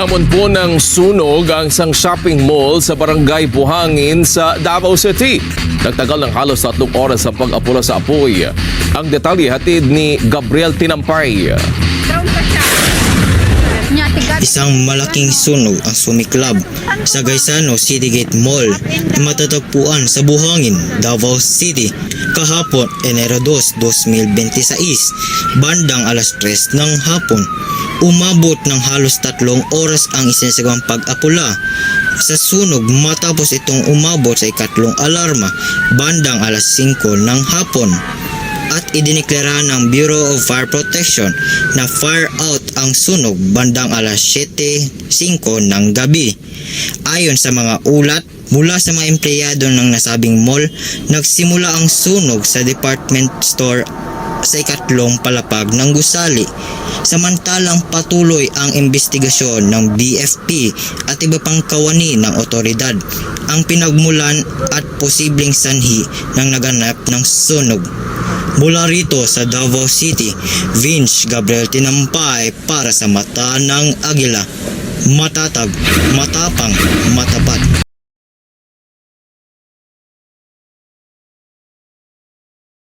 Amon po ng sunog ang isang shopping mall sa barangay Buhangin sa Davao City. Nagtagal ng halos 3 oras sa pag-apula sa apoy. Ang detalye hatid ni Gabriel Tinampay. Isang malaking sunog ang sumiklab sa Gaisano City Gate Mall na matatagpuan sa Buhangin, Davao City kahapon Enero 2, 2026 bandang alas 3 ng hapon. Umabot ng halos 3 oras ang isinasagawang pag-apula sa sunog matapos itong umabot sa ikatlong alarma bandang alas 5 ng hapon. At idineklara ng Bureau of Fire Protection na fire out ang sunog bandang alas 7:05 ng gabi. Ayon sa mga ulat mula sa mga empleyado ng nasabing mall, nagsimula ang sunog sa department store sa ikatlong palapag ng gusali. Samantalang patuloy ang investigasyon ng BFP at iba pang kawani ng otoridad ang pinagmulan at posibleng sanhi ng naganap ng sunog. Mula rito sa Davao City, Vince Gabriel Tinampay para sa Mata ng Agila. Matatag, matapang, matapat.